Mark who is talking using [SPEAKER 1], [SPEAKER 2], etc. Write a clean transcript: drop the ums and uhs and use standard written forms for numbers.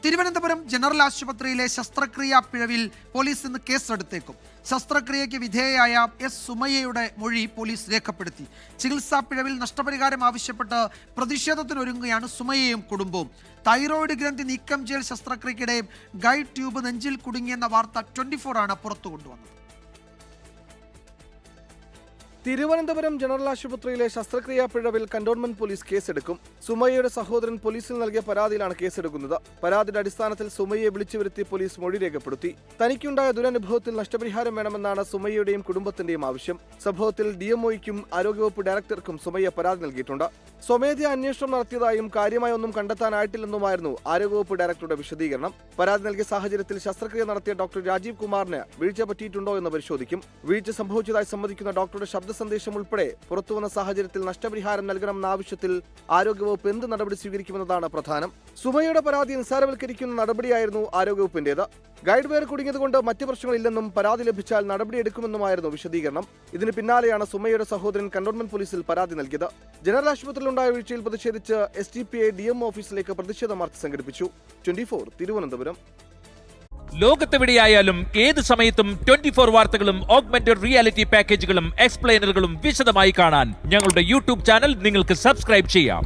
[SPEAKER 1] Thiruvananthapuram general ആശുപത്രിയിലെ ശസ്ത്രക്രിയാ പിഴവിൽ police ഇന്ന് കേസെടുത്തേക്കും. ശസ്ത്രക്രിയയ്ക്ക് വിധേയയായ എസ് സുമയ്യയുടെ മൊഴി പോലീസ് രേഖപ്പെടുത്തി. ചികിത്സാ പിഴവിൽ നഷ്ടപരിഹാരം ആവശ്യപ്പെട്ട് പ്രതിഷേധത്തിനൊരുങ്ങുകയാണ് സുമയ്യയും കുടുംബവും. തൈറോയിഡ് ഗ്രന്ഥി നീക്കം ചെയ്യൽ ശസ്ത്രക്രിയയ്ക്കിടെ ഗൈഡ് ട്യൂബ് നെഞ്ചിൽ കുടുങ്ങിയെന്ന വാർത്ത 24 ആണ് പുറത്തു കൊണ്ടുവന്നത്.
[SPEAKER 2] തിരുവനന്തപുരം ജനറൽ ആശുപത്രിയിലെ ശസ്ത്രക്രിയാ പിഴവിൽ കന്റോൺമെന്റ് പോലീസ് കേസെടുക്കും. സുമയ്യയുടെ സഹോദരൻ പോലീസിൽ നൽകിയ പരാതിയിലാണ് കേസെടുക്കുന്നത്. പരാതിയുടെ അടിസ്ഥാനത്തിൽ സുമയ്യയെ വിളിച്ചുവരുത്തി പോലീസ് മൊഴി രേഖപ്പെടുത്തി. തനിക്കുണ്ടായ ദുരനുഭവത്തിൽ നഷ്ടപരിഹാരം വേണമെന്നാണ് സുമയ്യയുടെയും കുടുംബത്തിന്റെയും ആവശ്യം. സംഭവത്തിൽ ഡിഎംഒയ്ക്കും ആരോഗ്യവകുപ്പ് ഡയറക്ടർക്കും സുമയ്യ പരാതി നൽകിയിട്ടുണ്ട്. സ്വമേധയാ അന്വേഷണം നടത്തിയതായും കാര്യമായി ഒന്നും കണ്ടെത്താനായിട്ടില്ലെന്നുമായിരുന്നു ആരോഗ്യവകുപ്പ് ഡയറക്ടറുടെ വിശദീകരണം. പരാതി നൽകിയ സാഹചര്യത്തിൽ ശസ്ത്രക്രിയ നടത്തിയ ഡോക്ടർ രാജീവ് കുമാറിന് വീഴ്ച പറ്റിയിട്ടുണ്ടോ എന്ന് പരിശോധിക്കും. വീഴ്ച സംഭവിച്ചതായി സമ്മതിക്കുന്ന ഡോക്ടറുടെ ശബ്ദ സന്ദേശം ഉൾപ്പെടെ പുറത്തുവന്ന സാഹചര്യത്തിൽ നഷ്ടപരിഹാരം നൽകണമെന്ന ആവശ്യത്തിൽ ആരോഗ്യവകുപ്പ് എന്ത് നടപടി സ്വീകരിക്കുമെന്നതാണ് പ്രധാനം. സുമയ്യയുടെ പരാതി നിസ്സാരവൽക്കരിക്കുന്ന നടപടിയായിരുന്നു ആരോഗ്യവകുപ്പിന്റേത്. ഗൈഡ് വെയർ കുടുങ്ങിയതുകൊണ്ട് മറ്റ് പ്രശ്നങ്ങളില്ലെന്നും പരാതി ലഭിച്ചാൽ നടപടിയെടുക്കുമെന്നുമായിരുന്നു വിശദീകരണം. ഇതിന് പിന്നാലെയാണ് സുമയ്യയുടെ സഹോദരൻ കന്റോൺമെന്റ് പോലീസിൽ പരാതി നൽകിയത്. ജനറൽ ആശുപത്രിയിലുണ്ടായ വീഴ്ചയിൽ പ്രതിഷേധിച്ച് STPI DMO ഓഫീസിലേക്ക് പ്രതിഷേധ മാർച്ച് സംഘടിപ്പിച്ചു. 24 തിരുവനന്തപുരം.
[SPEAKER 3] ലോകത്തെവിടെയായാലും ഏത് സമയത്തും 24 വാർത്തകളും ഓഗ്മെന്റഡ് റിയാലിറ്റി പാക്കേജുകളും എക്സ്പ്ലെയിനറുകളും വിശദമായി കാണാൻ ഞങ്ങളുടെ YouTube ചാനൽ നിങ്ങൾക്ക് സബ്സ്ക്രൈബ് ചെയ്യാം.